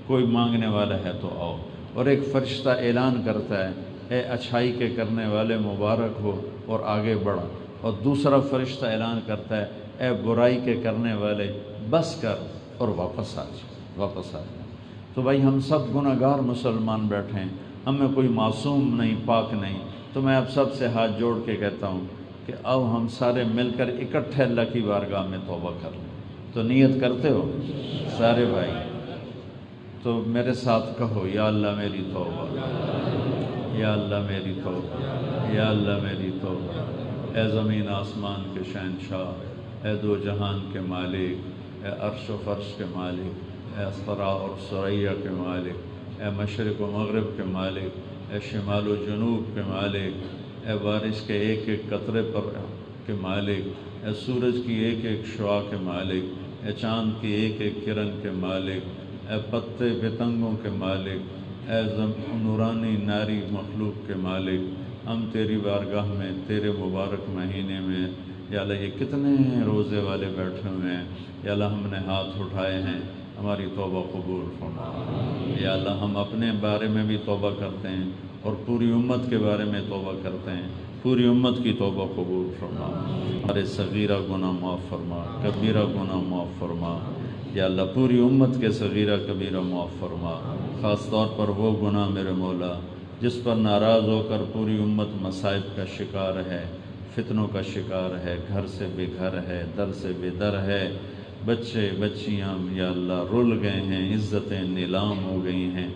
کوئی مانگنے والا ہے تو آؤ۔ اور ایک فرشتہ اعلان کرتا ہے، اے اچھائی کے کرنے والے مبارک ہو اور آگے بڑھ، اور دوسرا فرشتہ اعلان کرتا ہے اے برائی کے کرنے والے بس کر اور واپس آ جا۔ تو بھائی ہم سب گناہ گار مسلمان بیٹھے ہیں، ہم میں کوئی معصوم نہیں، پاک نہیں۔ تو میں اب سب سے ہاتھ جوڑ کے کہتا ہوں کہ اب ہم سارے مل کر اکٹھے اللہ کی بارگاہ میں توبہ کر لیں۔ تو نیت کرتے ہو سارے بھائی؟ تو میرے ساتھ کہو یا اللہ میری توبہ، یا اللہ میری توبہ، یا اللہ میری توبہ۔ اے زمین آسمان کے شہنشاہ، اے دو جہان کے مالک، اے عرش و فرش کے مالک، اے اسفرا اور ثریا کے مالک، اے مشرق و مغرب کے مالک، اے شمال و جنوب کے مالک، اے بارش کے ایک ایک قطرے پر کے مالک، اے سورج کی ایک ایک شعاع کے مالک، اے چاند کی ایک ایک کرن کے مالک، اے پتے پتنگوں کے مالک، اے نورانی ناری مخلوق کے مالک، ہم تیری بارگاہ میں تیرے مبارک مہینے میں یا اللہ یہ کتنے روزے والے بیٹھے ہوئے ہیں، یا اللہ ہم نے ہاتھ اٹھائے ہیں، ہماری توبہ قبول فرما۔ یا اللہ ہم اپنے بارے میں بھی توبہ کرتے ہیں اور پوری امت کے بارے میں توبہ کرتے ہیں، پوری امت کی توبہ قبول فرما۔ ہمارے صغیرہ گناہ معاف فرما، کبیرہ گناہ معاف فرما۔ یا اللہ پوری امت کے صغیرہ کبیرہ معاف فرما، خاص طور پر وہ گناہ میرے مولا جس پر ناراض ہو کر پوری امت مصائب کا شکار ہے، فتنوں کا شکار ہے، گھر سے بے گھر ہے، در سے بے در ہے، بچے بچیاں یا اللہ رل گئے ہیں، عزتیں نیلام ہو گئی ہیں،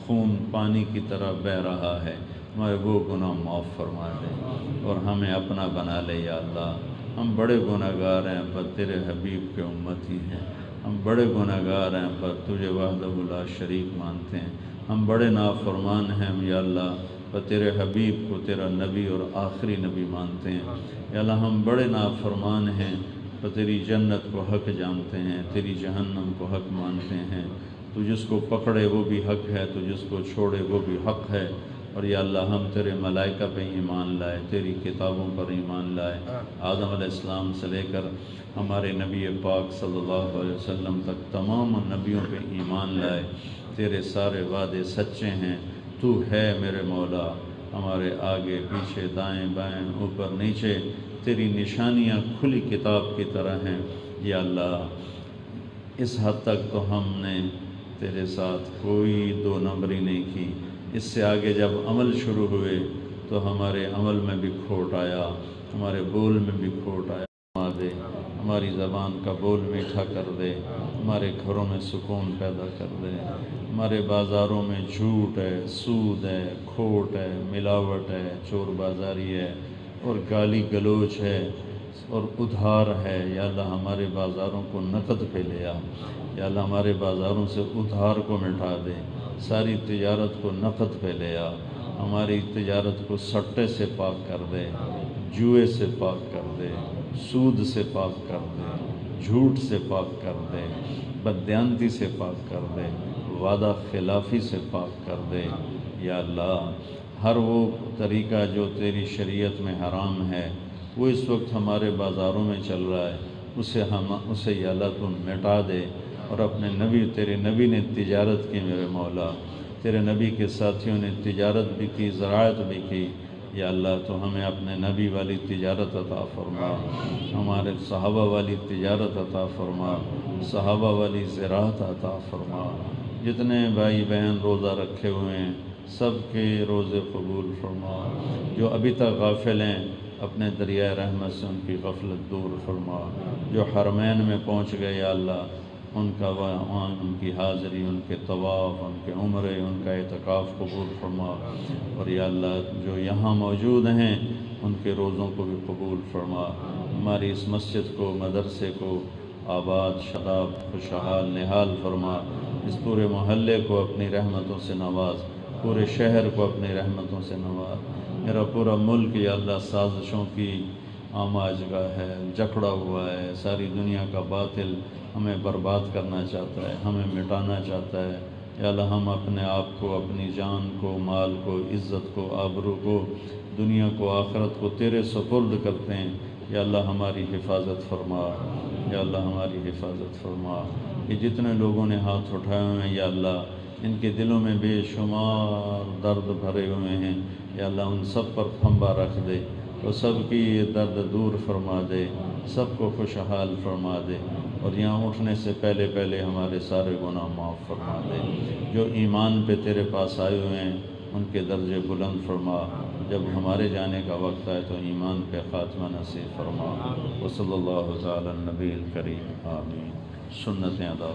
خون پانی کی طرح بہہ رہا ہے، ہمارے وہ گناہ معاف فرما دے اور ہمیں اپنا بنا لے یا اللہ۔ ہم بڑے گناہ گار ہیں پر تیرے حبیب کے امتی ہیں، ہم بڑے گناہ گار ہیں پر تجھے وحدہ لا شریک مانتے ہیں، ہم بڑے نافرمان ہیں یا اللہ پر تیرے حبیب کو تیرا نبی اور آخری نبی مانتے ہیں یا اللہ۔ ہم بڑے نافرمان ہیں پر تیری جنت کو حق جانتے ہیں، تیری جہنم کو حق مانتے ہیں۔ تو جس کو پکڑے وہ بھی حق ہے، تو جس کو چھوڑے وہ بھی حق ہے۔ اور یا اللہ ہم تیرے ملائکہ پہ ایمان لائے، تیری کتابوں پر ایمان لائے، آدم علیہ السلام سے لے کر ہمارے نبی پاک صلی اللہ علیہ وسلم تک تمام نبیوں پہ ایمان لائے۔ تیرے سارے وعدے سچے ہیں، تو ہے میرے مولا، ہمارے آگے پیچھے دائیں بائیں اوپر نیچے تیری نشانیاں کھلی کتاب کی طرح ہیں یا اللہ۔ اس حد تک تو ہم نے تیرے ساتھ کوئی دو نمبری نہیں کی، اس سے آگے جب عمل شروع ہوئے تو ہمارے عمل میں بھی کھوٹ آیا، ہمارے بول میں بھی کھوٹ آیا۔ دے ہماری زبان کا بول میٹھا کر دے، ہمارے گھروں میں سکون پیدا کر دے، ہمارے بازاروں میں جھوٹ ہے، سود ہے، کھوٹ ہے، ملاوٹ ہے، چور بازاری ہے اور گالی گلوچ ہے اور ادھار ہے یا اللہ۔ ہمارے بازاروں کو نقد پہ لے آ یا اللہ، ہمارے بازاروں سے ادھار کو مٹا دے، ساری تجارت کو نقد پہ لے آ، ہماری تجارت کو سٹے سے پاک کر دے، جوئے سے پاک کر دے، سود سے پاک کر دے، جھوٹ سے پاک کر دے، بددیانتی سے پاک کر دے، وعدہ خلافی سے پاک کر دے یا اللہ۔ ہر وہ طریقہ جو تیری شریعت میں حرام ہے وہ اس وقت ہمارے بازاروں میں چل رہا ہے، اسے یا اللہ تم مٹا دے۔ اور اپنے نبی، تیرے نبی نے تجارت کی میرے مولا، تیرے نبی کے ساتھیوں نے تجارت بھی کی، زراعت بھی کی یا اللہ۔ تو ہمیں اپنے نبی والی تجارت عطا فرما، ہمارے صحابہ والی تجارت عطا فرما، صحابہ والی زراعت عطا فرما۔ جتنے بھائی بہن روزہ رکھے ہوئے ہیں سب کے روزے قبول فرما، جو ابھی تک غافل ہیں اپنے دریائے رحمت سے ان کی غفلت دور فرما، جو حرمین میں پہنچ گئے یا اللہ ان کا وہاں ان کی حاضری، ان کے طواف، ان کے عمرے، ان کا اعتکاف قبول فرما۔ اور یا اللہ جو یہاں موجود ہیں ان کے روزوں کو بھی قبول فرما، ہماری اس مسجد کو، مدرسے کو آباد، شاداب، خوشحال، نہال فرما، اس پورے محلے کو اپنی رحمتوں سے نواز، پورے شہر کو اپنی رحمتوں سے نواز۔ میرا پورا ملک یا اللہ سازشوں کی آماج گاہ ہے، جکڑا ہوا ہے، ساری دنیا کا باطل ہمیں برباد کرنا چاہتا ہے، ہمیں مٹانا چاہتا ہے یا اللہ۔ ہم اپنے آپ کو، اپنی جان کو، مال کو، عزت کو، آبرو کو، دنیا کو، آخرت کو تیرے سپرد کرتے ہیں یا اللہ۔ ہماری حفاظت فرما یا اللہ، ہماری حفاظت فرما۔ یہ جتنے لوگوں نے ہاتھ اٹھائے ہوئے ہیں یا اللہ ان کے دلوں میں بے شمار درد بھرے ہوئے ہیں یا اللہ، ان سب پر پھنبا رکھ دے، وہ سب کی یہ درد دور فرما دے، سب کو خوشحال فرما دے، اور یہاں اٹھنے سے پہلے پہلے ہمارے سارے گناہ معاف فرما دے۔ جو ایمان پہ تیرے پاس آئے ہوئے ہیں ان کے درجے بلند فرما، جب ہمارے جانے کا وقت آئے تو ایمان پہ خاتمہ نصیب فرما۔ وصلی اللہ تعالی النبی الکریم، آمین۔ سنتیں ادا